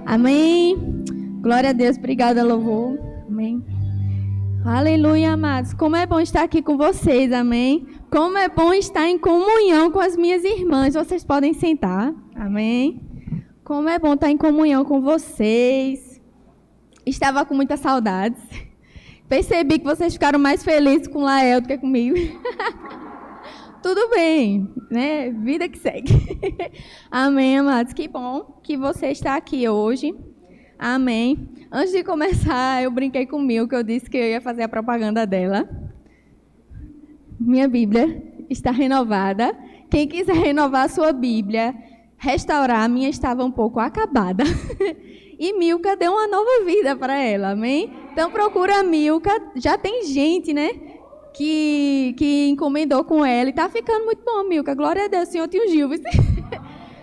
Amém. Glória a Deus. Obrigada, louvor. Amém. Aleluia, amados. Como é bom estar aqui com vocês, amém. Como é bom estar em comunhão com as minhas irmãs. Vocês podem sentar, amém. Como é bom estar em comunhão com vocês. Estava com muitas saudades. Percebi que vocês ficaram mais felizes com o Lael do que comigo. Tudo bem, né? Vida que segue. Amém, amados. Que bom que você está aqui hoje. Amém. Antes de começar, eu brinquei com o Mil, que eu disse que eu ia fazer a propaganda dela. Minha Bíblia está renovada. Quem quiser renovar a sua Bíblia, restaurar, a minha estava um pouco acabada. E Milka deu uma nova vida para ela, amém? Então procura a Milka. Já tem gente, né, que encomendou com ela. E está ficando muito bom, Milka. Glória a Deus, o Senhor te ungiu.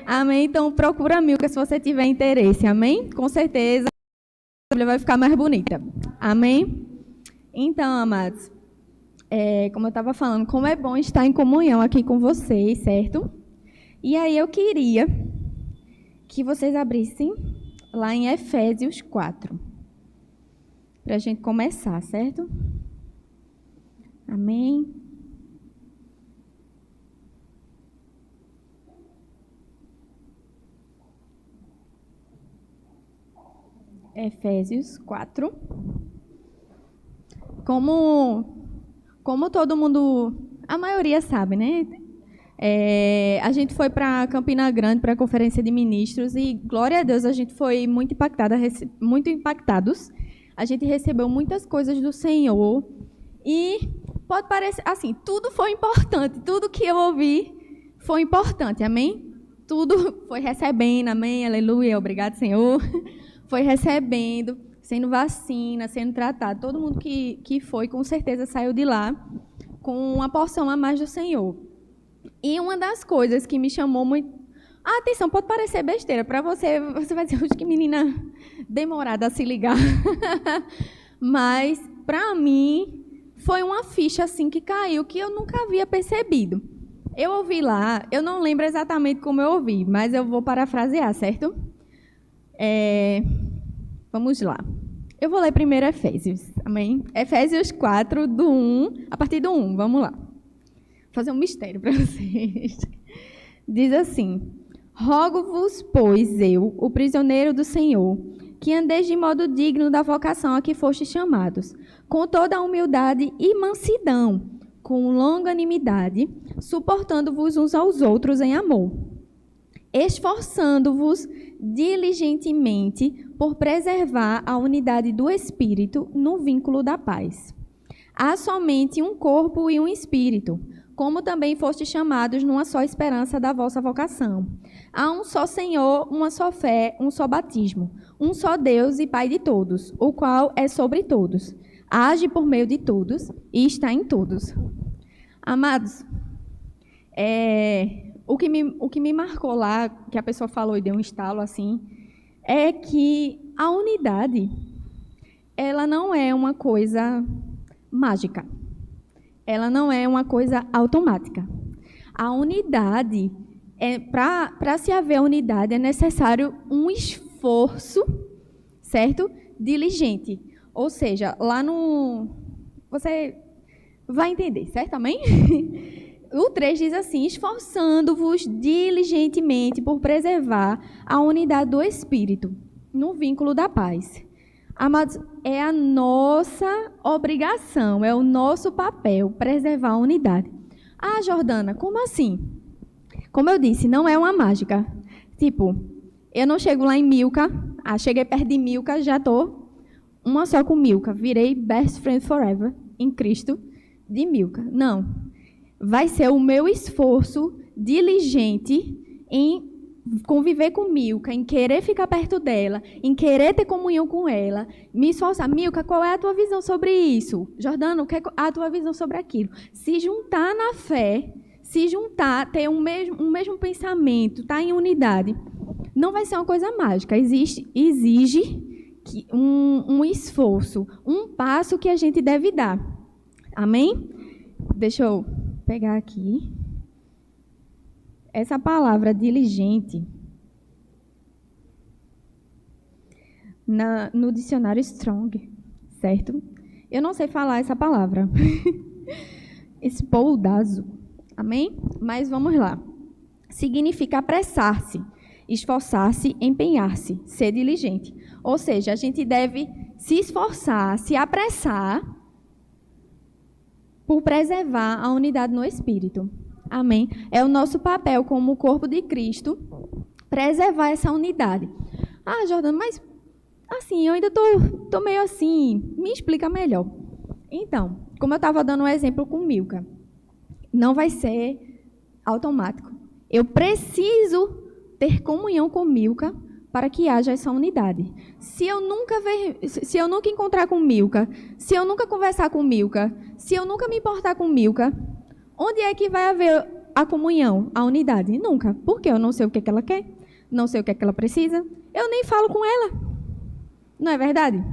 Amém? Então procura a Milka se você tiver interesse, amém? Com certeza a Bíblia vai ficar mais bonita. Amém? Então, amados, como eu estava falando, como é bom estar em comunhão aqui com vocês, certo? E aí eu queria que vocês abrissem lá em Efésios 4, para a gente começar, certo? Amém? Efésios 4. Como todo mundo, a maioria sabe, né? A gente foi para Campina Grande para a conferência de ministros e, glória a Deus, a gente foi muito impactados. A gente recebeu muitas coisas do Senhor e pode parecer assim, tudo foi importante, tudo que eu ouvi foi importante, amém? Tudo foi recebendo, amém, aleluia, obrigado, Senhor. Foi recebendo, sendo vacina, sendo tratado. Todo mundo que foi, com certeza, saiu de lá com uma porção a mais do Senhor. E uma das coisas que me chamou muito a atenção, pode parecer besteira, para você vai dizer, que menina demorada a se ligar. Mas, para mim, foi uma ficha assim que caiu, que eu nunca havia percebido. Eu ouvi lá, eu não lembro exatamente como eu ouvi, mas eu vou parafrasear, certo? Vamos lá. Eu vou ler primeiro Efésios, amém? Efésios 4, a partir do 1, vamos lá. Vou fazer um mistério para vocês. Diz assim: rogo-vos, pois, eu, o prisioneiro do Senhor, que andeis de modo digno da vocação a que fostes chamados, com toda a humildade e mansidão, com longanimidade, suportando-vos uns aos outros em amor, esforçando-vos diligentemente por preservar a unidade do Espírito no vínculo da paz. Há somente um corpo e um Espírito, como também fostes chamados numa só esperança da vossa vocação. Há um só Senhor, uma só fé, um só batismo, um só Deus e Pai de todos, o qual é sobre todos, age por meio de todos e está em todos. Amados, o que me marcou lá, que a pessoa falou e deu um estalo assim, é que a unidade, ela não é uma coisa mágica. Ela não é uma coisa automática. A unidade, para se haver unidade, é necessário um esforço, certo? Diligente. Ou seja, lá no... Você vai entender, certo? Amém? O 3 diz assim: esforçando-vos diligentemente por preservar a unidade do Espírito no vínculo da paz. Amados, é a nossa obrigação, é o nosso papel preservar a unidade. Ah, Jordana, como assim? Como eu disse, não é uma mágica. Tipo, eu não chego lá em Milka, cheguei perto de Milka, já estou uma só com Milka, virei best friend forever em Cristo de Milka. Não. Vai ser o meu esforço diligente em conviver com Milka, em querer ficar perto dela, em querer ter comunhão com ela, me esforçar. Milka, qual é a tua visão sobre isso? Jordana, o que é a tua visão sobre aquilo? Se juntar na fé, se juntar, ter um mesmo pensamento, estar em unidade, não vai ser uma coisa mágica. Exige um esforço, um passo que a gente deve dar. Amém? Deixa eu pegar aqui. Essa palavra diligente no dicionário Strong, certo? Eu não sei falar essa palavra. Espoudazo. Amém? Mas vamos lá. Significa apressar-se, esforçar-se, empenhar-se, ser diligente. Ou seja, a gente deve se esforçar, se apressar por preservar a unidade no Espírito. Amém? É o nosso papel como corpo de Cristo preservar essa unidade. Ah, Jordana, mas assim, eu ainda tô meio assim. Me explica melhor. Então, como eu estava dando um exemplo com Milka, não vai ser automático. Eu preciso ter comunhão com Milka para que haja essa unidade. Se eu nunca encontrar com Milka, se eu nunca conversar com Milka, se eu nunca me importar com Milka, onde é que vai haver a comunhão, a unidade? Nunca. Porque eu não sei o que ela quer, não sei o que ela precisa, eu nem falo com ela. Não é verdade?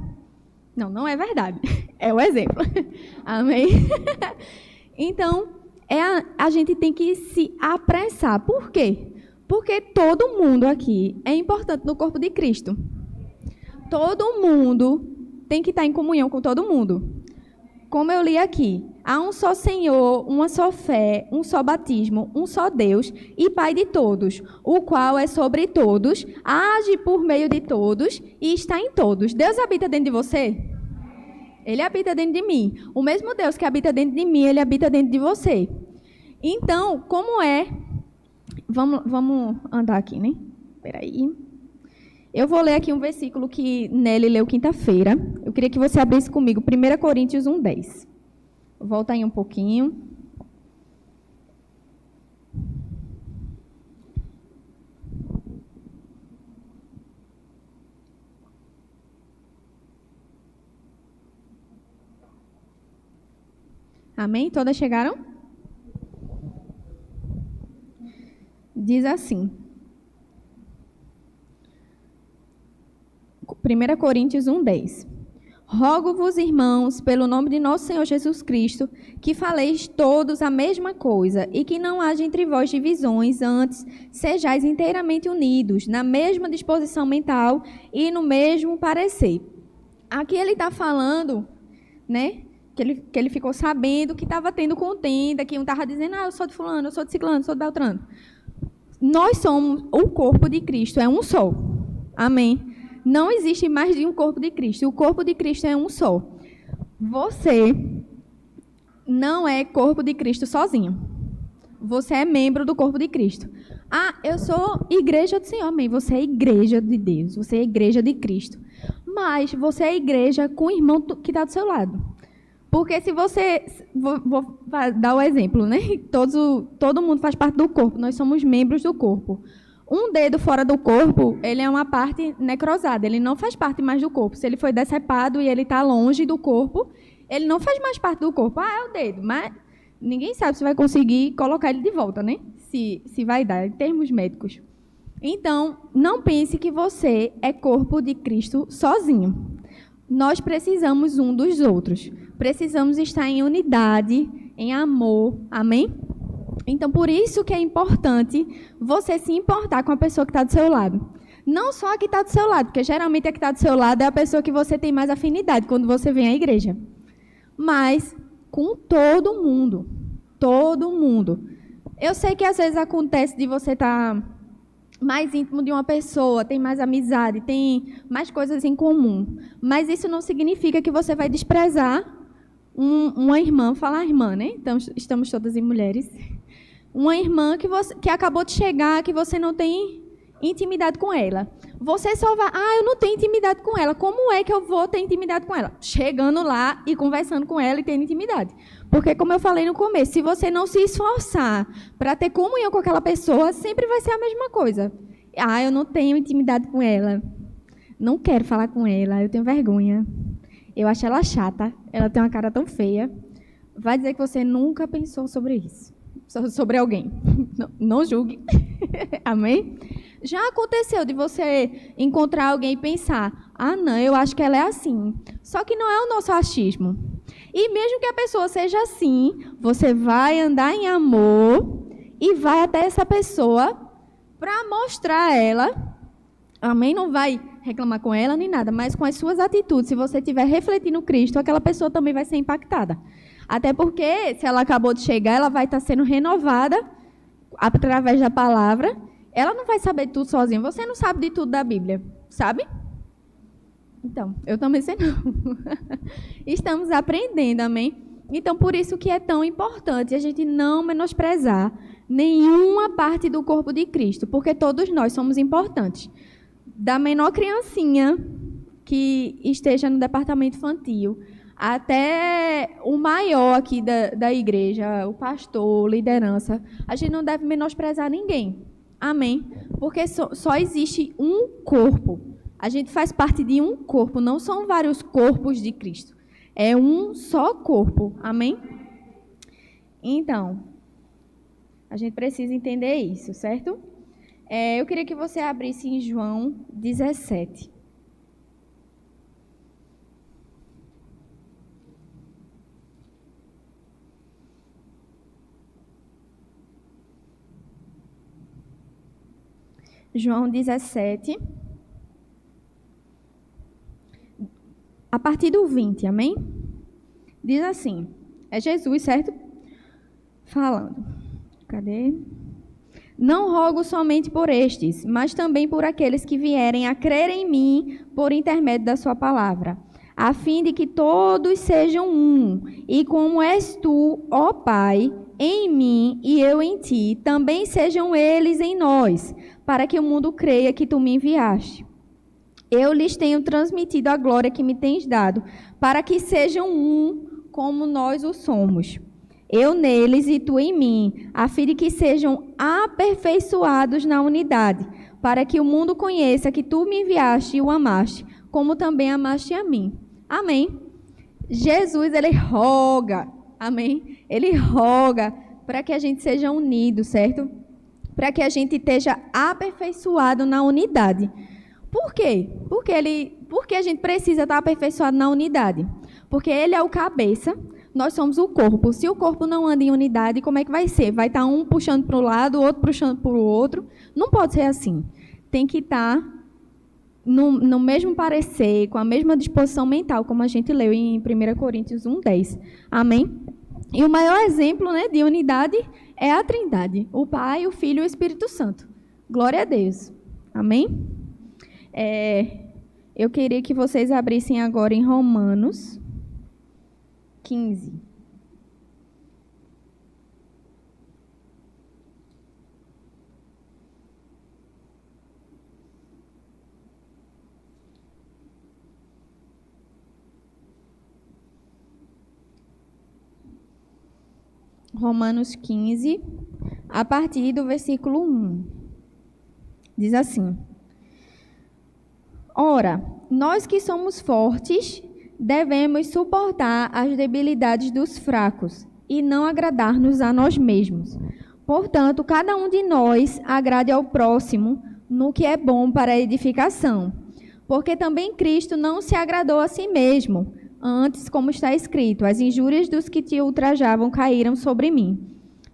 Não, não é verdade. É o exemplo. Amém? Então, a gente tem que se apressar. Por quê? Porque todo mundo aqui é importante no corpo de Cristo. Todo mundo tem que estar em comunhão com todo mundo. Como eu li aqui, há um só Senhor, uma só fé, um só batismo, um só Deus e Pai de todos, o qual é sobre todos, age por meio de todos e está em todos. Deus habita dentro de você? Ele habita dentro de mim. O mesmo Deus que habita dentro de mim, ele habita dentro de você. Então, como é... Vamos andar aqui, né? Espera aí. Eu vou ler aqui um versículo que Nelly leu quinta-feira. Eu queria que você abrisse comigo 1 Coríntios 1:10. Volta aí um pouquinho. Amém? Todas chegaram? Diz assim. 1 Coríntios 1:10. Rogo-vos, irmãos, pelo nome de nosso Senhor Jesus Cristo, que faleis todos a mesma coisa e que não haja entre vós divisões, antes sejais inteiramente unidos, na mesma disposição mental e no mesmo parecer. Aqui ele está falando, né, que ele ficou sabendo que estava tendo contenda, que um estava dizendo, eu sou de fulano, eu sou de ciclano, eu sou de beltrano. Nós somos o corpo de Cristo, é um só. Amém? Não existe mais de um corpo de Cristo. O corpo de Cristo é um só. Você não é corpo de Cristo sozinho. Você é membro do corpo de Cristo. Ah, eu sou igreja do Senhor. Amém. Você é igreja de Deus. Você é igreja de Cristo. Mas você é igreja com o irmão que está do seu lado. Porque se você... Vou dar o exemplo, né? Todo mundo faz parte do corpo. Nós somos membros do corpo. Um dedo fora do corpo, ele é uma parte necrosada, ele não faz parte mais do corpo. Se ele foi decepado e ele está longe do corpo, ele não faz mais parte do corpo. Ah, é o dedo, mas ninguém sabe se vai conseguir colocar ele de volta, né? Se vai dar, em termos médicos. Então, não pense que você é corpo de Cristo sozinho. Nós precisamos um dos outros. Precisamos estar em unidade, em amor. Amém? Então, por isso que é importante você se importar com a pessoa que está do seu lado. Não só a que está do seu lado, porque geralmente a que está do seu lado é a pessoa que você tem mais afinidade quando você vem à igreja. Mas com todo mundo. Todo mundo. Eu sei que às vezes acontece de você estar mais íntimo de uma pessoa, tem mais amizade, tem mais coisas em comum. Mas isso não significa que você vai desprezar uma irmã, falar irmã, né? Então, estamos todas em mulheres. Uma irmã que acabou de chegar, que você não tem intimidade com ela. Você só vai... eu não tenho intimidade com ela. Como é que eu vou ter intimidade com ela? Chegando lá e conversando com ela e tendo intimidade. Porque, como eu falei no começo, se você não se esforçar para ter comunhão com aquela pessoa, sempre vai ser a mesma coisa. Eu não tenho intimidade com ela. Não quero falar com ela. Eu tenho vergonha. Eu acho ela chata. Ela tem uma cara tão feia. Vai dizer que você nunca pensou sobre isso. Sobre alguém. Não julgue. Amém? Já aconteceu de você encontrar alguém e pensar, não, eu acho que ela é assim. Só que não é o nosso achismo. E mesmo que a pessoa seja assim, você vai andar em amor e vai até essa pessoa para mostrar a ela. Amém? Não vai reclamar com ela nem nada, mas com as suas atitudes, se você estiver refletindo Cristo, aquela pessoa também vai ser impactada. Até porque, se ela acabou de chegar, ela vai estar sendo renovada através da palavra. Ela não vai saber de tudo sozinha. Você não sabe de tudo da Bíblia, sabe? Então, eu também sei não. Estamos aprendendo, amém? Então, por isso que é tão importante a gente não menosprezar nenhuma parte do corpo de Cristo, porque todos nós somos importantes. Da menor criancinha que esteja no departamento infantil, até o maior aqui da igreja, o pastor, liderança, a gente não deve menosprezar ninguém. Amém? Porque só existe um corpo. A gente faz parte de um corpo, não são vários corpos de Cristo. É um só corpo. Amém? Então, a gente precisa entender isso, certo? Eu queria que você abrisse em João 17. João 17, a partir do 20, amém? Diz assim, é Jesus, certo? Falando. Cadê? Não rogo somente por estes, mas também por aqueles que vierem a crer em mim por intermédio da sua palavra, a fim de que todos sejam um, e como és tu, ó Pai, em mim e eu em ti, também sejam eles em nós, para que o mundo creia que tu me enviaste. Eu lhes tenho transmitido a glória que me tens dado, para que sejam um como nós o somos. Eu neles e tu em mim, a fim de que sejam aperfeiçoados na unidade, para que o mundo conheça que tu me enviaste e o amaste, como também amaste a mim. Amém. Jesus, ele roga, amém? Ele roga para que a gente seja unido, certo? Para que a gente esteja aperfeiçoado na unidade. Por quê? Porque a gente precisa estar aperfeiçoado na unidade. Porque ele é o cabeça, nós somos o corpo. Se o corpo não anda em unidade, como é que vai ser? Vai estar um puxando para o lado, o outro puxando para o outro. Não pode ser assim. Tem que estar no mesmo parecer, com a mesma disposição mental, como a gente leu em 1 Coríntios 1:10. Amém? E o maior exemplo, né, de unidade é a Trindade. O Pai, o Filho e o Espírito Santo. Glória a Deus. Amém? Eu queria que vocês abrissem agora em Romanos 15. Romanos 15, a partir do versículo 1. Diz assim: Ora, nós que somos fortes, devemos suportar as debilidades dos fracos e não agradar-nos a nós mesmos. Portanto, cada um de nós agrade ao próximo no que é bom para a edificação. Porque também Cristo não se agradou a si mesmo. Antes, como está escrito, as injúrias dos que te ultrajavam caíram sobre mim.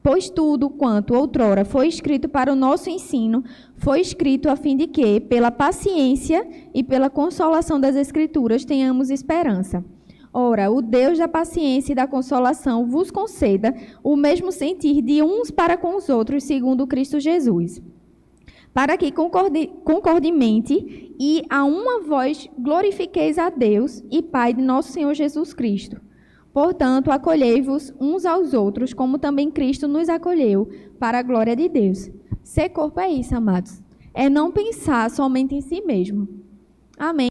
Pois tudo quanto outrora foi escrito para o nosso ensino, foi escrito a fim de que, pela paciência e pela consolação das Escrituras, tenhamos esperança. Ora, o Deus da paciência e da consolação vos conceda o mesmo sentir de uns para com os outros, segundo Cristo Jesus, para que concordemente e a uma voz glorifiqueis a Deus e Pai de nosso Senhor Jesus Cristo. Portanto, acolhei-vos uns aos outros, como também Cristo nos acolheu, para a glória de Deus. Ser corpo é isso, amados. É não pensar somente em si mesmo. Amém?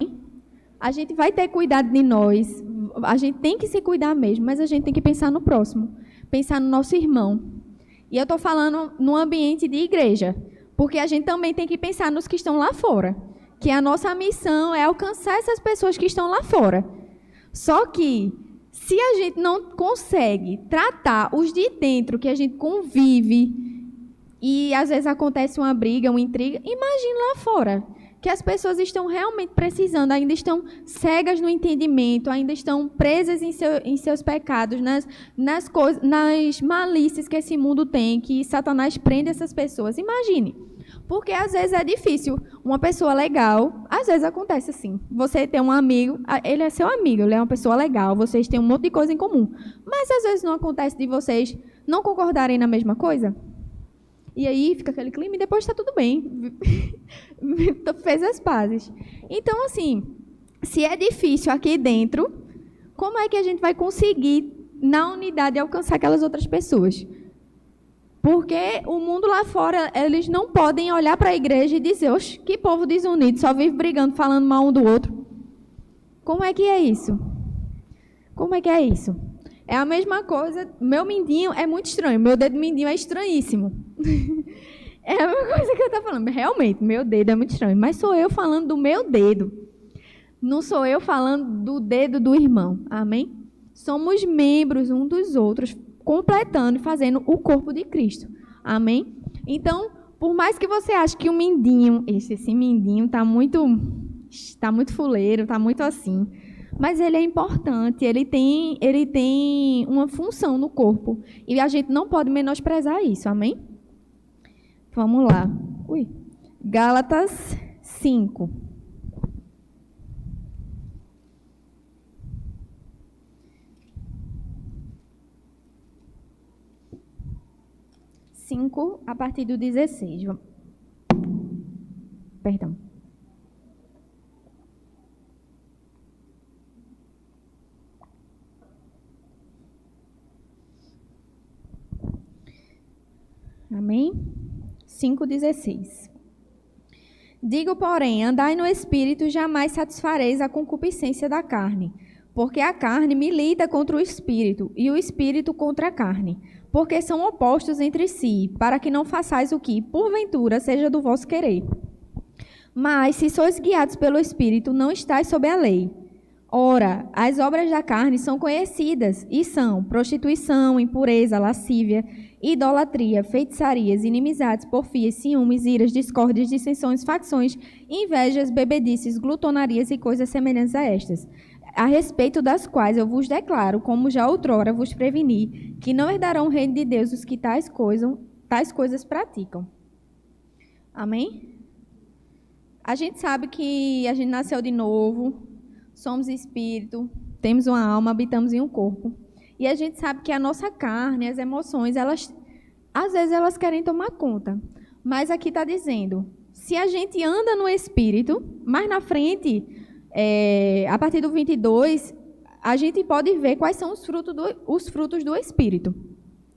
A gente vai ter cuidado de nós, a gente tem que se cuidar mesmo, mas a gente tem que pensar no próximo, pensar no nosso irmão. E eu estou falando no ambiente de igreja, porque a gente também tem que pensar nos que estão lá fora, que a nossa missão é alcançar essas pessoas que estão lá fora. Só que, se a gente não consegue tratar os de dentro, que a gente convive, e às vezes acontece uma briga, uma intriga, imagine lá fora, que as pessoas estão realmente precisando, ainda estão cegas no entendimento, ainda estão presas em seus pecados, nas malícias que esse mundo tem, que Satanás prende essas pessoas. Imagine. Porque às vezes é difícil. Uma pessoa legal, às vezes acontece assim. Você tem um amigo, ele é seu amigo, ele é uma pessoa legal, vocês têm um monte de coisa em comum. Mas às vezes não acontece de vocês não concordarem na mesma coisa. E aí fica aquele clima e depois está tudo bem. Fez as pazes. Então, assim, se é difícil aqui dentro, como é que a gente vai conseguir, na unidade, alcançar aquelas outras pessoas? Porque o mundo lá fora, eles não podem olhar para a igreja e dizer, oxe, que povo desunido, só vive brigando, falando mal um do outro. Como é que é isso? Como é que é isso? É a mesma coisa, meu mindinho é muito estranho, meu dedo mindinho é estranhíssimo. É a mesma coisa que eu estou falando. Realmente, meu dedo é muito estranho, mas sou eu falando do meu dedo. Não sou eu falando do dedo do irmão, amém? Somos membros um dos outros, completando e fazendo o corpo de Cristo. Amém? Então, por mais que você ache que o mindinho, esse mindinho está muito fuleiro, está muito assim, mas ele é importante, ele tem uma função no corpo. E a gente não pode menosprezar isso. Amém? Vamos lá. Gálatas 5. A partir do 16. Perdão. Amém? 5:16. Digo, porém, andai no Espírito, jamais satisfareis a concupiscência da carne, porque a carne milita contra o Espírito, e o Espírito contra a carne, porque são opostos entre si, para que não façais o que, porventura, seja do vosso querer. Mas, se sois guiados pelo Espírito, não estáis sob a lei. Ora, as obras da carne são conhecidas, e são prostituição, impureza, lascívia, idolatria, feitiçarias, inimizades, porfias, ciúmes, iras, discórdias, dissensões, facções, invejas, bebedices, glutonarias e coisas semelhantes a estas, a respeito das quais eu vos declaro, como já outrora vos preveni, que não herdarão o reino de Deus os que tais coisas praticam. Amém? A gente sabe que a gente nasceu de novo, somos espírito, temos uma alma, habitamos em um corpo. E a gente sabe que a nossa carne, as emoções, às vezes elas querem tomar conta. Mas aqui está dizendo, se a gente anda no espírito, mais na frente, a partir do 22, a gente pode ver quais são os frutos do espírito.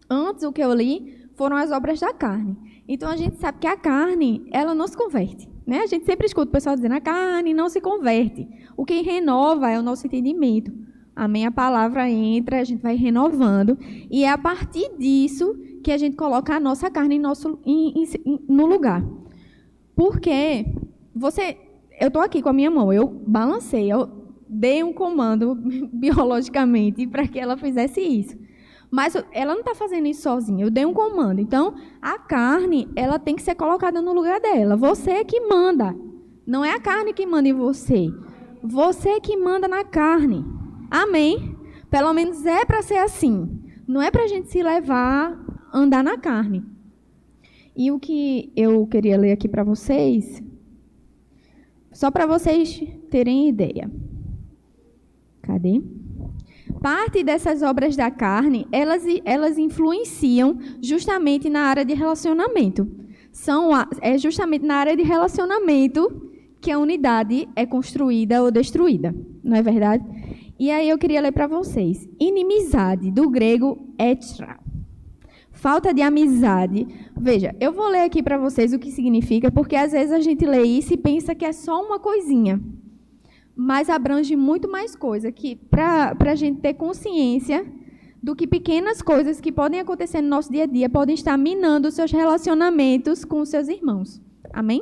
Antes, o que eu li foram as obras da carne. Então, a gente sabe que a carne, ela não se converte. Né? A gente sempre escuta o pessoal dizendo, a carne não se converte. O que renova é o nosso entendimento. Amém? A palavra entra, a gente vai renovando. E é a partir disso que a gente coloca a nossa carne no lugar. Porque eu estou aqui com a minha mão, eu balancei, eu dei um comando biologicamente para que ela fizesse isso. Mas ela não está fazendo isso sozinha, eu dei um comando. Então, a carne, ela tem que ser colocada no lugar dela. Você é que manda. Não é a carne que manda em você. Você é que manda na carne. Amém? Pelo menos é para ser assim. Não é para a gente se levar a andar na carne. E o que eu queria ler aqui para vocês, só para vocês terem ideia. Cadê? Parte dessas obras da carne, elas influenciam justamente na área de relacionamento. É justamente na área de relacionamento que a unidade é construída ou destruída. Não é verdade? E aí eu queria ler para vocês. Inimizade, do grego etra. Falta de amizade. Veja, eu vou ler aqui para vocês o que significa, porque às vezes a gente lê isso e pensa que é só uma coisinha. Mas abrange muito mais coisa, que para a gente ter consciência do que pequenas coisas que podem acontecer no nosso dia a dia podem estar minando os seus relacionamentos com os seus irmãos. Amém?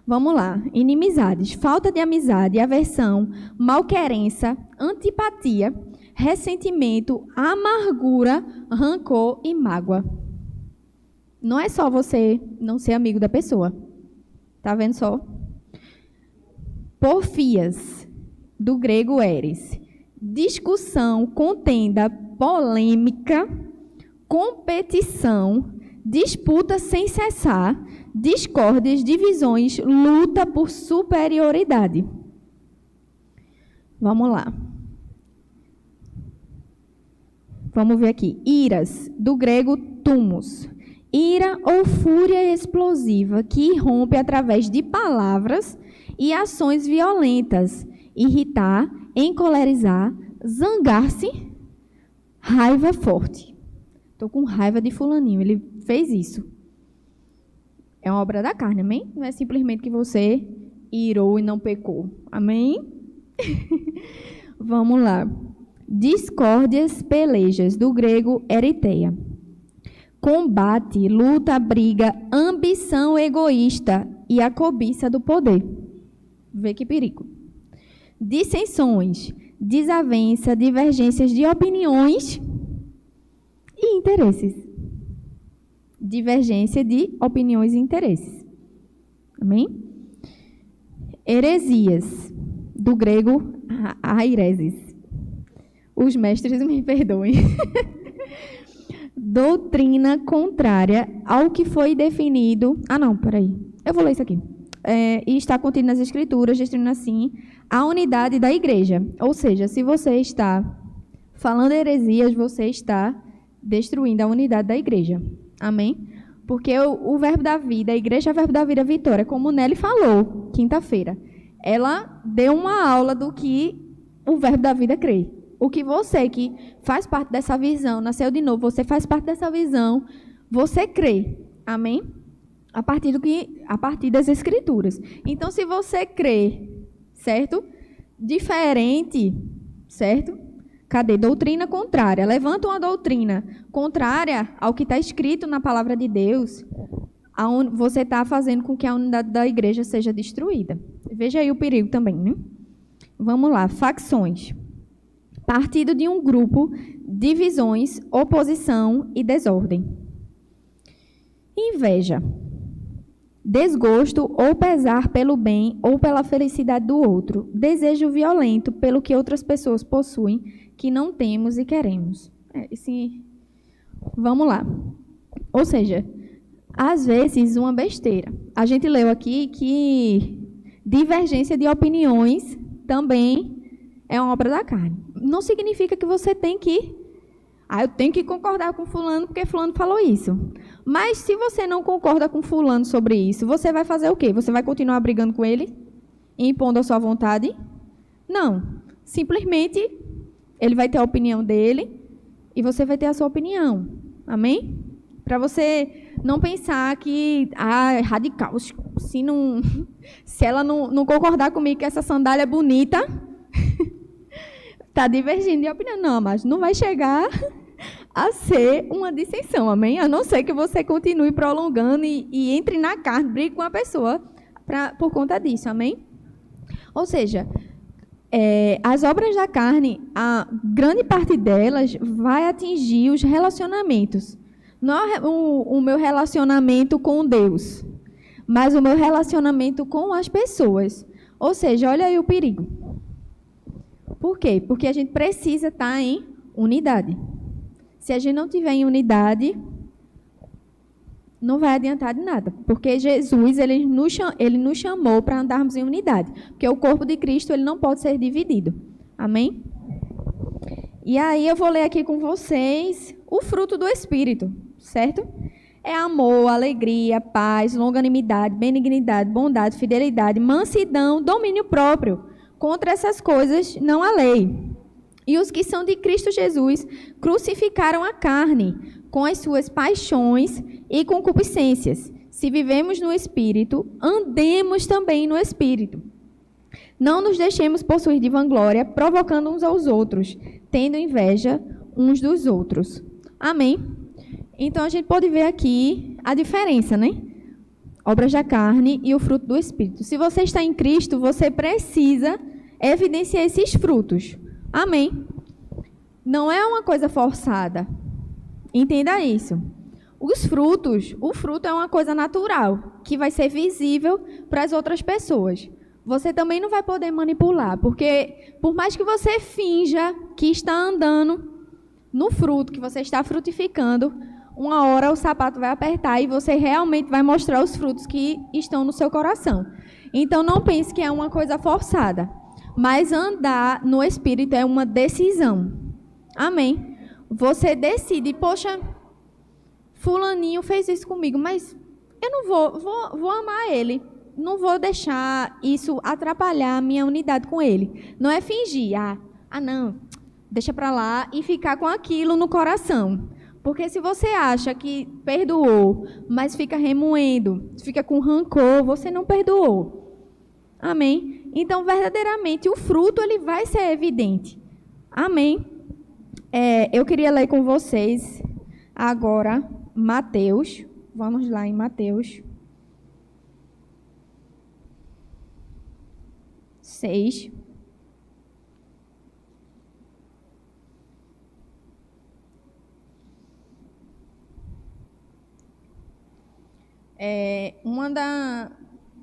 Vamos lá. Inimizades, falta de amizade, aversão, malquerença, antipatia, ressentimento, amargura, rancor e mágoa. Não é só você não ser amigo da pessoa. Tá vendo só? Porfias, do grego eres. Discussão, contenda, polêmica, competição, disputa sem cessar, discórdias, divisões, luta por superioridade. Vamos lá. Vamos ver aqui. Iras, do grego thumos. Ira ou fúria explosiva que irrompe através de palavras e ações violentas. Irritar, encolerizar, zangar-se, raiva forte. Estou com raiva de fulaninho, ele fez isso. É uma obra da carne, amém? Não é simplesmente que você irou e não pecou. Amém? Vamos lá. Discórdias, pelejas, do grego eritheia. Combate, luta, briga, ambição egoísta e a cobiça do poder. Vê que perigo. Dissensões, desavença, divergências de opiniões e interesses. Divergência de opiniões e interesses. Amém? Heresias, do grego aireses. Os mestres me perdoem. Doutrina contrária ao que foi definido... Eu vou ler isso aqui. E está contido nas Escrituras, destinando assim a unidade da igreja. Ou seja, se você está falando heresias, você está destruindo a unidade da igreja. Amém? Porque o verbo da vida, a igreja é o verbo da vida Vitória, como o Nelly falou, quinta-feira. Ela deu uma aula do que o verbo da vida crê. O que você que faz parte dessa visão, nasceu de novo, você faz parte dessa visão, você crê. Amém? A partir das Escrituras. Então, se você crê, certo? Diferente, certo? Cadê? Doutrina contrária. Levanta uma doutrina contrária ao que está escrito na palavra de Deus, você está fazendo com que a unidade da igreja seja destruída. Veja aí o perigo também, né? Vamos lá. Facções. Partido de um grupo, divisões, oposição e desordem. Inveja. Desgosto ou pesar pelo bem ou pela felicidade do outro. Desejo violento pelo que outras pessoas possuem, que não temos e queremos. Vamos lá. Ou seja, às vezes uma besteira. A gente leu aqui que divergência de opiniões também é uma obra da carne. Não significa que você tem que... eu tenho que concordar com fulano porque fulano falou isso. Mas se você não concorda com fulano sobre isso, você vai fazer o quê? Você vai continuar brigando com ele? Impondo a sua vontade? Não. Simplesmente, ele vai ter a opinião dele e você vai ter a sua opinião. Amém? Para você não pensar que é radical. Se ela não concordar comigo que essa sandália é bonita, está divergindo de opinião. Não, mas não vai chegar a ser uma dissensão, amém? A não ser que você continue prolongando e entre na carne, brigue com a pessoa por conta disso, amém? Ou seja, as obras da carne, a grande parte delas vai atingir os relacionamentos. Não é o meu relacionamento com Deus, mas o meu relacionamento com as pessoas. Ou seja, olha aí o perigo. Por quê? Porque a gente precisa estar em unidade. Se a gente não tiver em unidade, não vai adiantar de nada. Porque Jesus, ele nos chamou para andarmos em unidade. Porque o corpo de Cristo, ele não pode ser dividido. Amém? E aí eu vou ler aqui com vocês o fruto do Espírito, certo? É amor, alegria, paz, longanimidade, benignidade, bondade, fidelidade, mansidão, domínio próprio. Contra essas coisas não há lei. E os que são de Cristo Jesus crucificaram a carne com as suas paixões e concupiscências. Se vivemos no Espírito, andemos também no Espírito. Não nos deixemos possuir de vanglória, provocando uns aos outros, tendo inveja uns dos outros. Amém? Então, a gente pode ver aqui a diferença, né? Obras da carne e o fruto do Espírito. Se você está em Cristo, você precisa evidenciar esses frutos. Amém? Não é uma coisa forçada. Entenda isso. O fruto é uma coisa natural, que vai ser visível para as outras pessoas. Você também não vai poder manipular, porque por mais que você finja que está andando no fruto, que você está frutificando, uma hora o sapato vai apertar e você realmente vai mostrar os frutos que estão no seu coração. Então, não pense que é uma coisa forçada, mas andar no Espírito é uma decisão. Amém? Você decide, poxa, fulaninho fez isso comigo, mas eu não vou amar ele. Não vou deixar isso atrapalhar a minha unidade com ele. Não é fingir, não, deixa para lá e ficar com aquilo no coração. Porque se você acha que perdoou, mas fica remoendo, fica com rancor, você não perdoou. Amém? Então, verdadeiramente, o fruto ele vai ser evidente. Amém? Eu queria ler com vocês agora Mateus. Vamos lá em Mateus 6.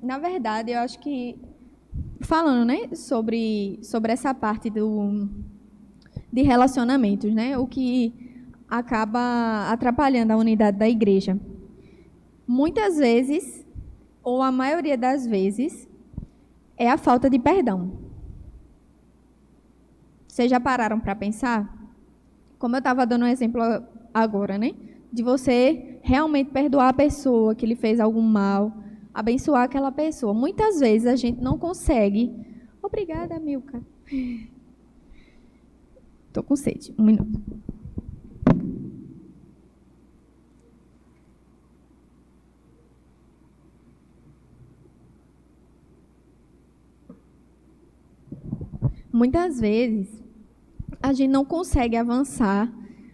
Na verdade, eu acho que, falando, né, sobre essa parte de relacionamentos, né, o que acaba atrapalhando a unidade da igreja. Muitas vezes, ou a maioria das vezes, é a falta de perdão. Vocês já pararam para pensar? Como eu estava dando um exemplo agora, né? De você realmente perdoar a pessoa que lhe fez algum mal, abençoar aquela pessoa. Muitas vezes a gente não consegue. Obrigada, Milka. Estou com sede. Um minuto. Muitas vezes a gente não consegue avançar,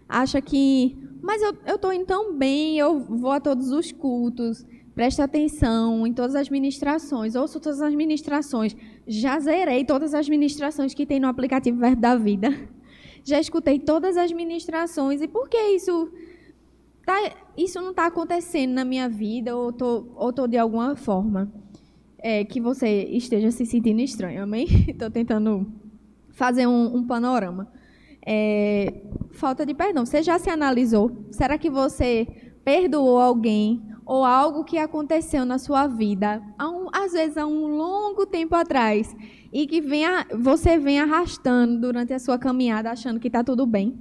acha que, mas eu estou indo tão bem, eu vou a todos os cultos, presto atenção em todas as ministrações, ouço todas as ministrações, já zerei todas as ministrações que tem no aplicativo Verbo da Vida, já escutei todas as ministrações, e por que isso não está acontecendo na minha vida, ou estou de alguma forma que você esteja se sentindo estranho, amém? Estou tentando fazer um panorama. Falta de perdão. Você já se analisou? Será que você perdoou alguém ou algo que aconteceu na sua vida, às vezes há um longo tempo atrás, e que você vem arrastando durante a sua caminhada, achando que está tudo bem?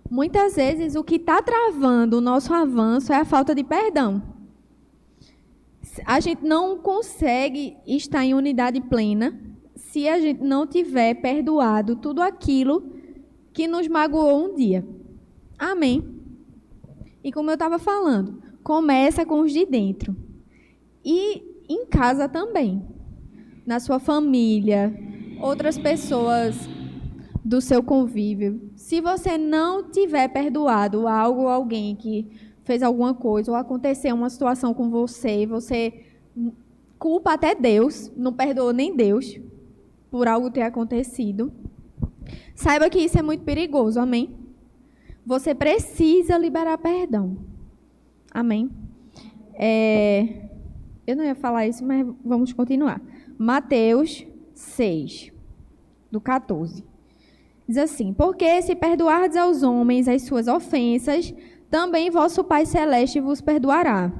Muitas vezes o que está travando o nosso avanço é a falta de perdão. A gente não consegue estar em unidade plena se a gente não tiver perdoado tudo aquilo que nos magoou um dia. Amém? E como eu estava falando, começa com os de dentro. E em casa também. Na sua família, outras pessoas do seu convívio. Se você não tiver perdoado algo ou alguém que fez alguma coisa, ou aconteceu uma situação com você, e você culpa até Deus, não perdoou nem Deus por algo ter acontecido, saiba que isso é muito perigoso, amém? Você precisa liberar perdão, amém? Eu não ia falar isso, mas vamos continuar. Mateus 6, do 14. Diz assim: porque se perdoardes aos homens as suas ofensas, também vosso Pai Celeste vos perdoará.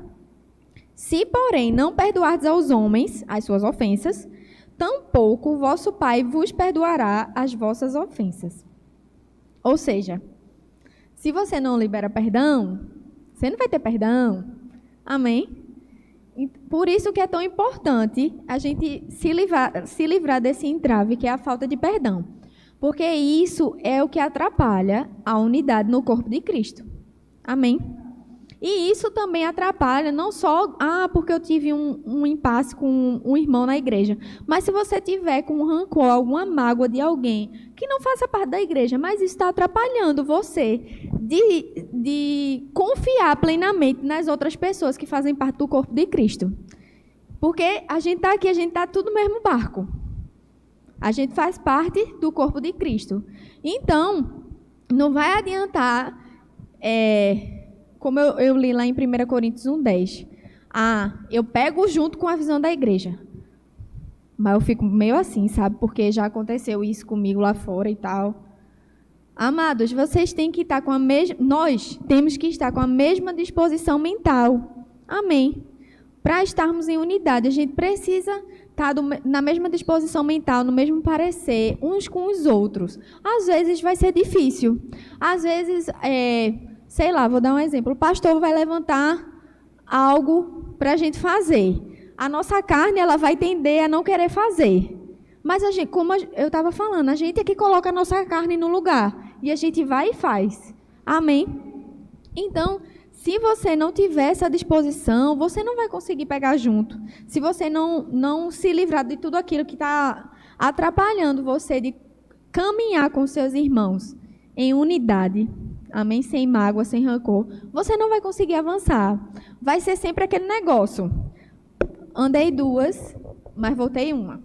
Se, porém, não perdoardes aos homens as suas ofensas, tampouco vosso Pai vos perdoará as vossas ofensas. Ou seja, se você não libera perdão, você não vai ter perdão. Amém? Por isso que é tão importante a gente se livrar desse entrave, que é a falta de perdão. Porque isso é o que atrapalha a unidade no corpo de Cristo. Amém? E isso também atrapalha, não só porque eu tive um impasse com um irmão na igreja, mas se você tiver com um rancor, alguma mágoa de alguém que não faça parte da igreja, mas está atrapalhando você de confiar plenamente nas outras pessoas que fazem parte do corpo de Cristo. Porque a gente está aqui, a gente está tudo no mesmo barco. A gente faz parte do corpo de Cristo. Então, não vai adiantar... como eu li lá em 1 Coríntios 1:10. Eu pego junto com a visão da igreja. Mas eu fico meio assim, sabe? Porque já aconteceu isso comigo lá fora e tal. Amados, vocês têm que estar com a mesma... Nós temos que estar com a mesma disposição mental. Amém. Para estarmos em unidade, a gente precisa estar na mesma disposição mental, no mesmo parecer, uns com os outros. Às vezes vai ser difícil. Às vezes, sei lá, vou dar um exemplo. O pastor vai levantar algo para a gente fazer. A nossa carne, ela vai tender a não querer fazer. Mas a gente, como eu estava falando, a gente é que coloca a nossa carne no lugar. E a gente vai e faz. Amém? Então, se você não tiver essa disposição, você não vai conseguir pegar junto. Se você não se livrar de tudo aquilo que está atrapalhando você de caminhar com seus irmãos em unidade, amém? Sem mágoa, sem rancor, você não vai conseguir avançar. Vai ser sempre aquele negócio. Andei 2, mas voltei 1.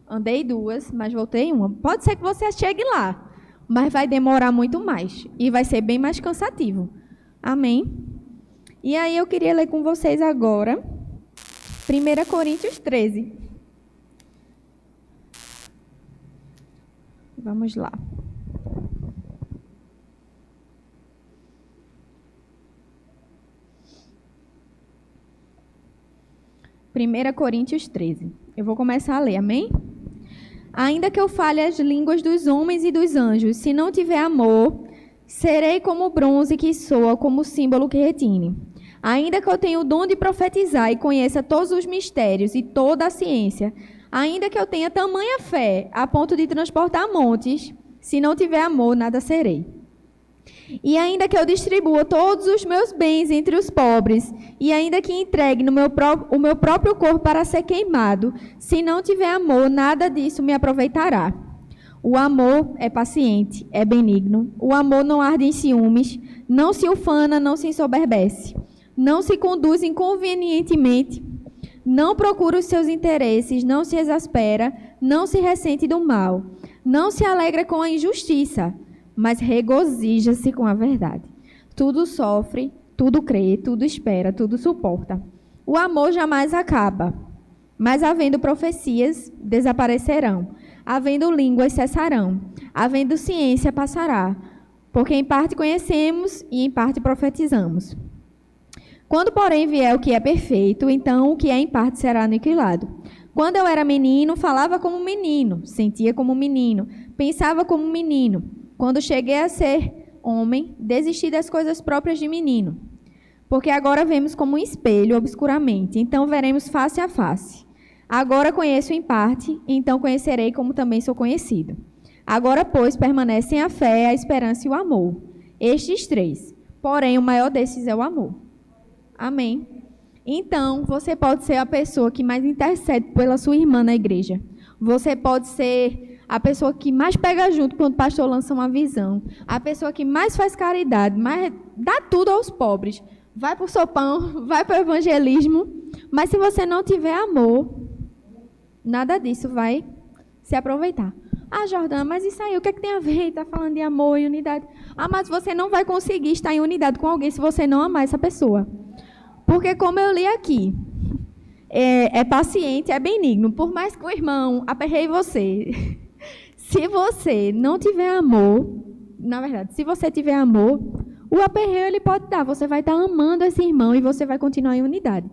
Andei 2, mas voltei 1. Pode ser que você chegue lá, mas vai demorar muito mais e vai ser bem mais cansativo. Amém? E aí eu queria ler com vocês agora 1 Coríntios 13. Vamos lá. Primeira Coríntios 13. Eu vou começar a ler, amém? Ainda que eu fale as línguas dos homens e dos anjos, se não tiver amor, serei como o bronze que soa, como o símbolo que retine. Ainda que eu tenha o dom de profetizar e conheça todos os mistérios e toda a ciência, ainda que eu tenha tamanha fé a ponto de transportar montes, se não tiver amor, nada serei. E ainda que eu distribua todos os meus bens entre os pobres, e ainda que entregue o meu próprio corpo para ser queimado, se não tiver amor, nada disso me aproveitará. O amor é paciente, é benigno. O amor não arde em ciúmes, não se ufana, não se ensoberbece, não se conduz inconvenientemente, não procura os seus interesses, não se exaspera, não se ressente do mal, não se alegra com a injustiça, mas regozija-se com a verdade. Tudo sofre, tudo crê, tudo espera, tudo suporta. O amor jamais acaba, mas havendo profecias, desaparecerão. Havendo línguas, cessarão. Havendo ciência, passará. Porque em parte conhecemos e em parte profetizamos. Quando, porém, vier o que é perfeito, então o que é em parte será aniquilado. Quando eu era menino, falava como menino, sentia como menino, pensava como menino. Quando cheguei a ser homem, desisti das coisas próprias de menino. Porque agora vemos como um espelho, obscuramente, então veremos face a face. Agora conheço em parte, então conhecerei como também sou conhecido. Agora, pois, permanecem a fé, a esperança e o amor. Estes 3. Porém, o maior desses é o amor. Amém. Então, você pode ser a pessoa que mais intercede pela sua irmã na igreja. Você pode ser a pessoa que mais pega junto quando o pastor lança uma visão. A pessoa que mais faz caridade, mais dá tudo aos pobres. Vai para o sopão, vai para o evangelismo. Mas se você não tiver amor, nada disso vai se aproveitar. Ah, Jordana, mas isso aí, o que é que tem a ver? Está falando de amor e unidade. Ah, mas você não vai conseguir estar em unidade com alguém se você não amar essa pessoa. Porque, como eu li aqui, é paciente, é benigno. Por mais que o irmão aperreie você, se você não tiver amor, na verdade, se você tiver amor, o aperreio ele pode dar. Você vai estar amando esse irmão e você vai continuar em unidade.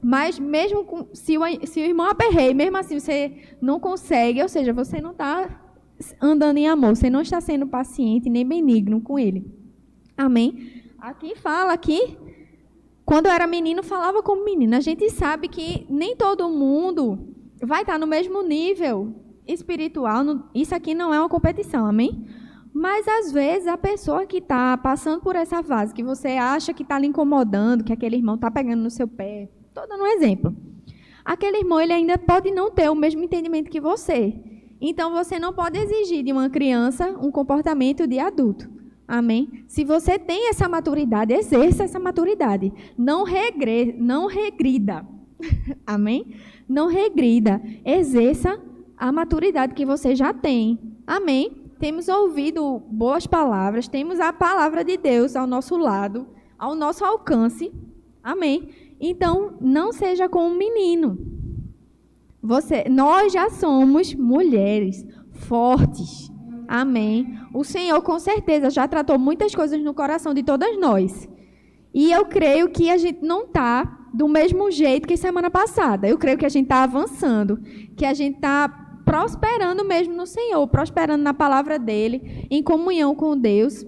Mas mesmo se o irmão aperreia, mesmo assim você não consegue, ou seja, você não está andando em amor, você não está sendo paciente nem benigno com ele. Amém? Aqui fala que quando eu era menino, falava como menino. A gente sabe que nem todo mundo vai estar no mesmo nível espiritual. Isso aqui não é uma competição, amém? Mas, às vezes, a pessoa que está passando por essa fase, que você acha que está lhe incomodando, que aquele irmão está pegando no seu pé, estou dando um exemplo. Aquele irmão ele ainda pode não ter o mesmo entendimento que você. Então, você não pode exigir de uma criança um comportamento de adulto. Amém? Se você tem essa maturidade, exerça essa maturidade. Não regrida. Amém? Não regrida. Exerça a maturidade que você já tem. Amém? Temos ouvido boas palavras, temos a palavra de Deus ao nosso lado, ao nosso alcance. Amém? Então, não seja como um menino. Nós já somos mulheres fortes, Amém. O Senhor, com certeza, já tratou muitas coisas no coração de todas nós. E eu creio que a gente não está do mesmo jeito que semana passada. Eu creio que a gente está avançando, que a gente está prosperando mesmo no Senhor, prosperando na palavra dele, em comunhão com Deus.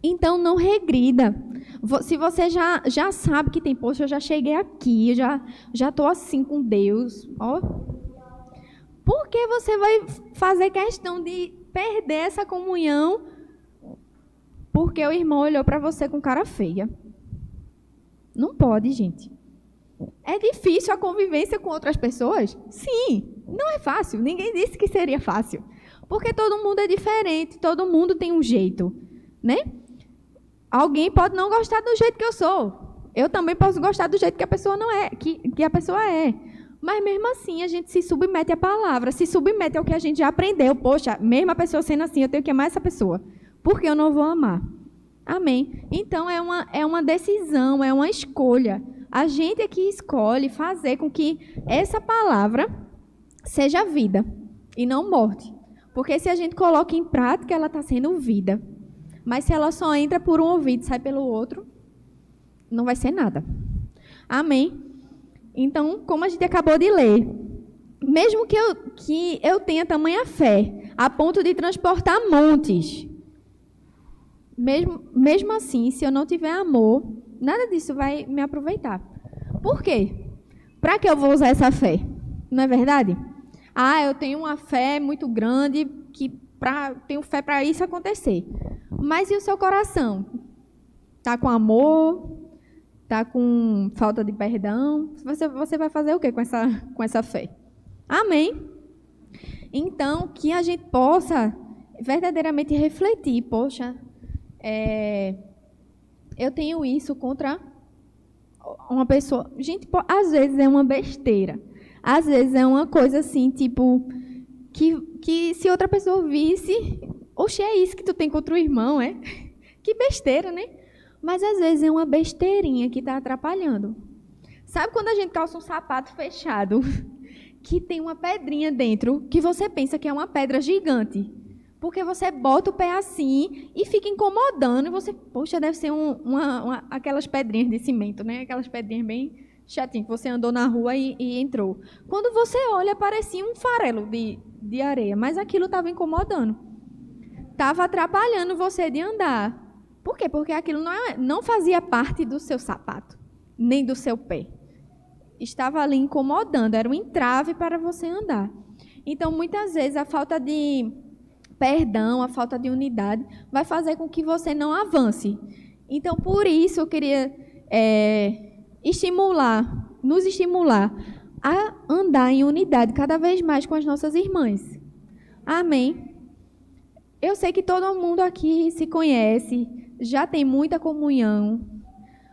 Então, não regrida. Se você já sabe que tem, poxa, eu já cheguei aqui, eu já estou assim com Deus, ó. Por que você vai fazer questão de perder essa comunhão porque o irmão olhou para você com cara feia? Não pode, gente. É difícil a convivência com outras pessoas? Sim, não é fácil. Ninguém disse que seria fácil. Porque todo mundo é diferente, todo mundo tem um jeito, né? Alguém pode não gostar do jeito que eu sou. Eu também posso gostar do jeito que a pessoa não é, que a pessoa é. Mas mesmo assim, a gente se submete à palavra, se submete ao que a gente já aprendeu. Poxa, mesmo a pessoa sendo assim, eu tenho que amar essa pessoa. Porque eu não vou amar. Amém? Então, é uma decisão, é uma escolha. A gente é que escolhe fazer com que essa palavra seja vida e não morte. Porque se a gente coloca em prática, ela está sendo vida. Mas se ela só entra por um ouvido e sai pelo outro, não vai ser nada. Amém? Então, como a gente acabou de ler, mesmo que eu tenha tamanha fé, a ponto de transportar montes, mesmo assim, se eu não tiver amor, nada disso vai me aproveitar. Por quê? Para que eu vou usar essa fé? Não é verdade? Eu tenho uma fé muito grande, tenho fé para isso acontecer. Mas e o seu coração? Está com amor? Está com falta de perdão? Você vai fazer o quê com essa fé? Amém? Então, que a gente possa verdadeiramente refletir. Poxa, eu tenho isso contra uma pessoa. Gente, às vezes é uma besteira. Às vezes é uma coisa assim, tipo, que se outra pessoa visse, oxe, é isso que tu tem contra o irmão, é? Que besteira, né? Mas às vezes é uma besteirinha que está atrapalhando. Sabe quando a gente calça um sapato fechado, que tem uma pedrinha dentro, que você pensa que é uma pedra gigante? Porque você bota o pé assim e fica incomodando. E você, poxa, deve ser aquelas pedrinhas de cimento, né? Aquelas pedrinhas bem chatinhas que você andou na rua e entrou. Quando você olha, parecia um farelo de areia. Mas aquilo estava incomodando. Estava atrapalhando você de andar. Por quê? Porque aquilo não fazia parte do seu sapato, nem do seu pé. Estava ali incomodando. Era um entrave para você andar. Então, muitas vezes, a falta de perdão, a falta de unidade, vai fazer com que você não avance. Então, por isso, eu queria nos estimular a andar em unidade cada vez mais com as nossas irmãs. Amém? Eu sei que todo mundo aqui se conhece, já tem muita comunhão,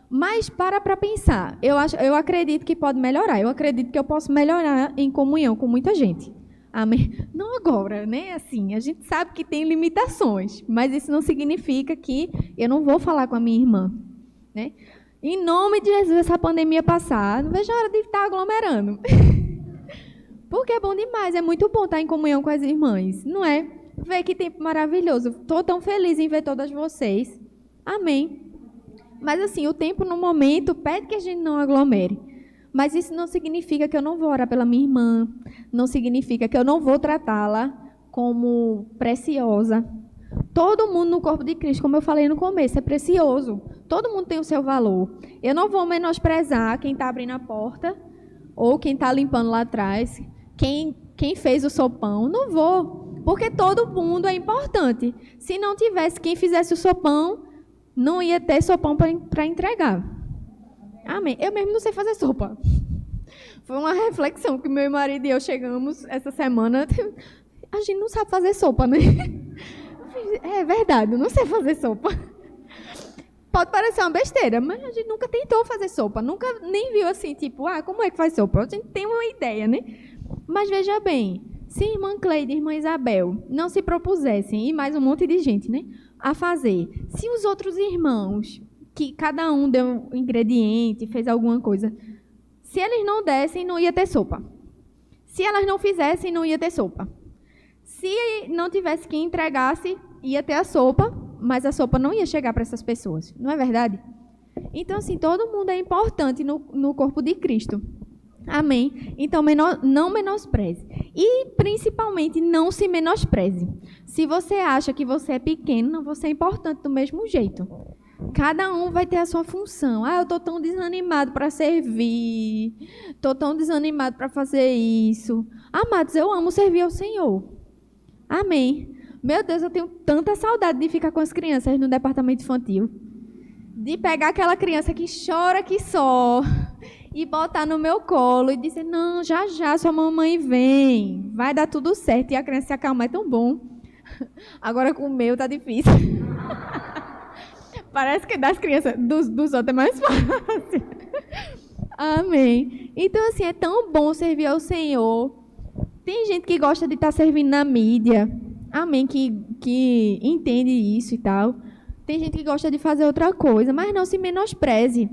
mas para pensar. Eu acredito que pode melhorar. Eu acredito que eu posso melhorar em comunhão com muita gente. Amém? Não agora, né? Assim, a gente sabe que tem limitações, mas isso não significa que eu não vou falar com a minha irmã, né? Em nome de Jesus, essa pandemia passar, não vejo a hora de estar aglomerando. Porque é bom demais, é muito bom estar em comunhão com as irmãs, não é? Vê que tempo maravilhoso. Estou tão feliz em ver todas vocês. Amém? Mas assim, o tempo no momento pede que a gente não aglomere. Mas isso não significa que eu não vou orar pela minha irmã, não significa que eu não vou tratá-la como preciosa. Todo mundo no corpo de Cristo, como eu falei no começo, é precioso. Todo mundo tem o seu valor. Eu não vou menosprezar quem está abrindo a porta ou quem está limpando lá atrás, quem fez o sopão. Não vou, porque todo mundo é importante. Se não tivesse quem fizesse o sopão, não ia ter sopão para entregar. Amém. Eu mesmo não sei fazer sopa. Foi uma reflexão que meu marido e eu chegamos essa semana. A gente não sabe fazer sopa, né? É verdade, eu não sei fazer sopa. Pode parecer uma besteira, mas a gente nunca tentou fazer sopa. Nunca nem viu assim, tipo, como é que faz sopa? A gente tem uma ideia, né? Mas veja bem, se a irmã Cleide e a irmã Isabel não se propusessem, e mais um monte de gente, né, a fazer, se os outros irmãos, que cada um deu um ingrediente, fez alguma coisa, se eles não dessem, não ia ter sopa. Se elas não fizessem, não ia ter sopa. Se não tivesse quem entregasse, ia ter a sopa, mas a sopa não ia chegar para essas pessoas. Não é verdade? Então, assim, todo mundo é importante no corpo de Cristo. Amém? Então, não menospreze. E, principalmente, não se menospreze. Se você acha que você é pequeno, você é importante do mesmo jeito. Cada um vai ter a sua função. Eu estou tão desanimado para servir. Estou tão desanimado para fazer isso. Amados, eu amo servir ao Senhor. Amém. Meu Deus, eu tenho tanta saudade de ficar com as crianças no departamento infantil. De pegar aquela criança que chora que só e botar no meu colo e dizer, não, já já sua mamãe vem, vai dar tudo certo. E a criança se acalmar, é tão bom. Agora com o meu tá difícil. Parece que das crianças, dos outros é mais fácil. Amém. Então, assim, é tão bom servir ao Senhor. Tem gente que gosta de estar servindo na mídia. Amém, que entende isso e tal. Tem gente que gosta de fazer outra coisa, mas não se menospreze.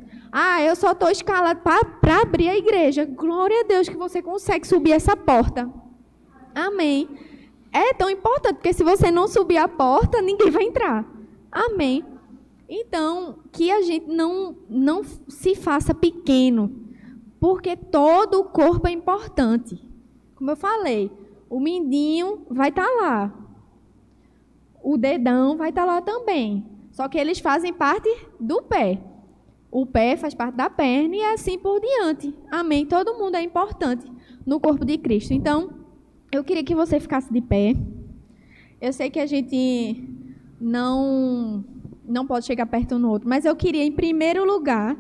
Eu só estou escalado para abrir a igreja. Glória a Deus que você consegue subir essa porta. Amém. É tão importante, porque se você não subir a porta, ninguém vai entrar. Amém. Então, que a gente não se faça pequeno, porque todo o corpo é importante. Como eu falei, o mindinho vai estar lá. O dedão vai estar lá também. Só que eles fazem parte do pé. O pé faz parte da perna e assim por diante. Amém? Todo mundo é importante no corpo de Cristo. Então, eu queria que você ficasse de pé. Eu sei que a gente não pode chegar perto um no outro, mas eu queria, em primeiro lugar,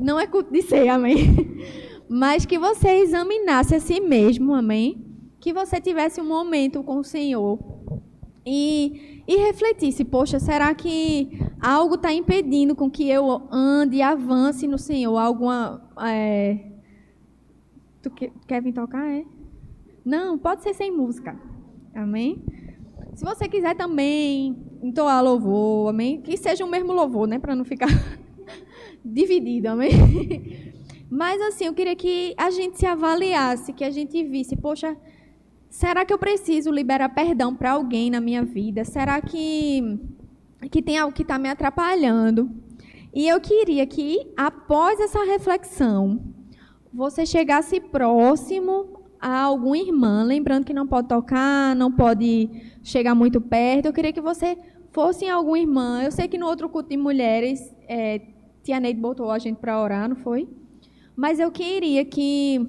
não é culto de ceia, amém? Mas que você examinasse a si mesmo, amém? Que você tivesse um momento com o Senhor e refletisse, poxa, será que algo está impedindo com que eu ande e avance no Senhor? Alguma... Tu quer vir tocar, é? Não, pode ser sem música, amém? Se você quiser também entoar louvor, amém? Que seja o mesmo louvor, né? Para não ficar dividido, amém? Mas, assim, eu queria que a gente se avaliasse, que a gente visse, poxa, será que eu preciso liberar perdão para alguém na minha vida? Será que tem algo que está me atrapalhando? E eu queria que, após essa reflexão, você chegasse próximo a alguma irmã, lembrando que não pode tocar, não pode chegar muito perto. Eu queria que você fosse em alguma irmã. Eu sei que no outro culto de mulheres, Tia Neide botou a gente para orar, não foi? Mas eu queria que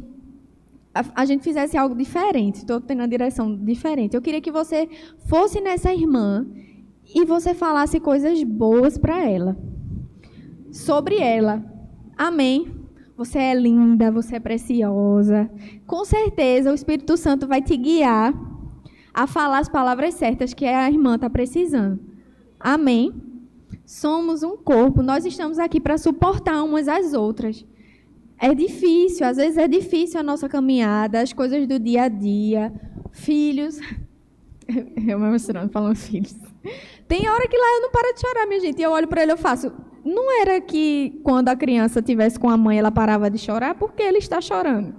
a gente fizesse algo diferente. Estou tendo uma direção diferente. Eu queria que você fosse nessa irmã e você falasse coisas boas para ela. Sobre ela. Amém? Você é linda, você é preciosa. Com certeza, o Espírito Santo vai te guiar a falar as palavras certas que a irmã está precisando. Amém? Somos um corpo, nós estamos aqui para suportar umas às outras. É difícil, às vezes é difícil a nossa caminhada, as coisas do dia a dia, filhos. Eu me emocionando falando filhos. Tem hora que lá eu não paro de chorar, minha gente. E eu olho para ele e faço... Não era que quando a criança estivesse com a mãe, ela parava de chorar, porque ele está chorando.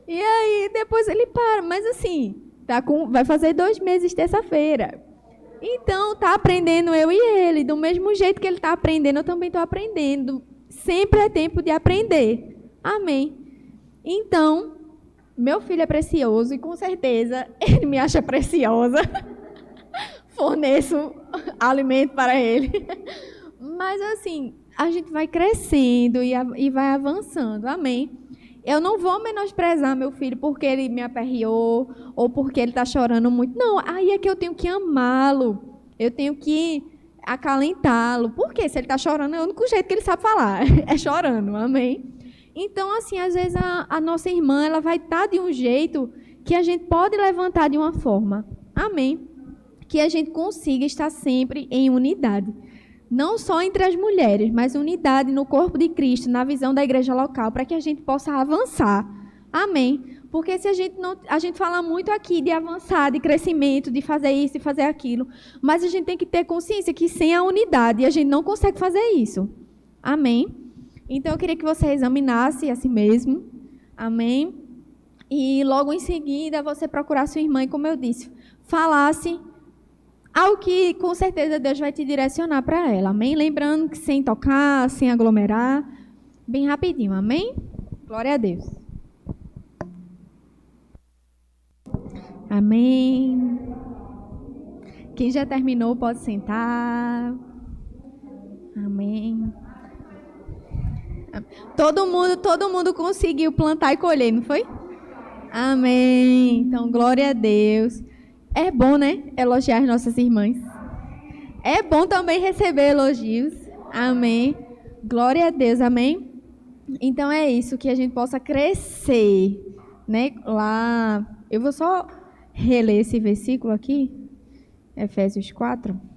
E aí, depois ele para. Mas assim, vai fazer 2 meses terça-feira. Então, está aprendendo eu e ele. Do mesmo jeito que ele está aprendendo, eu também estou aprendendo. Sempre é tempo de aprender. Amém. Então, meu filho é precioso e com certeza ele me acha preciosa. Forneço alimento para ele. Mas assim, a gente vai crescendo e vai avançando. Amém. Eu não vou menosprezar meu filho porque ele me aperreou ou porque ele está chorando muito. Não, aí é que eu tenho que amá-lo. Eu tenho que acalentá-lo. Porque se ele está chorando, é o único jeito que ele sabe falar. É chorando. Amém. Então, assim, às vezes a nossa irmã ela vai estar de um jeito que a gente pode levantar de uma forma. Amém. Que a gente consiga estar sempre em unidade. Não só entre as mulheres, mas unidade no corpo de Cristo, na visão da igreja local, para que a gente possa avançar. Amém? Porque se a gente fala muito aqui de avançar, de crescimento, de fazer isso e fazer aquilo, mas a gente tem que ter consciência que sem a unidade a gente não consegue fazer isso. Amém? Então eu queria que você examinasse a si mesmo. Amém? e logo em seguida você procurar sua irmã e, como eu disse, falasse algo que com certeza Deus vai te direcionar para ela, amém? Lembrando que sem tocar, sem aglomerar, bem rapidinho, amém? Glória a Deus. Amém. Quem já terminou pode sentar. Amém. Todo mundo conseguiu plantar e colher, não foi? Amém. Então, glória a Deus. É bom, né? Elogiar as nossas irmãs. É bom também receber elogios. Amém. Glória a Deus, amém? Então é isso, que a gente possa crescer, né? Lá, eu vou só reler esse versículo aqui, Efésios 4.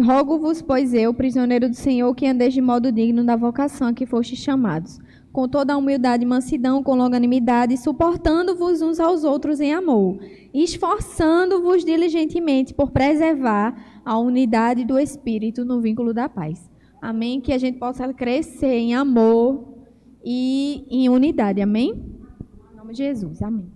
Rogo-vos, pois eu, prisioneiro do Senhor, que andeis de modo digno da vocação a que fostes chamados, com toda a humildade e mansidão, com longanimidade, suportando-vos uns aos outros em amor, esforçando-vos diligentemente por preservar a unidade do Espírito no vínculo da paz. Amém? Que a gente possa crescer em amor e em unidade. Amém? Em nome de Jesus. Amém.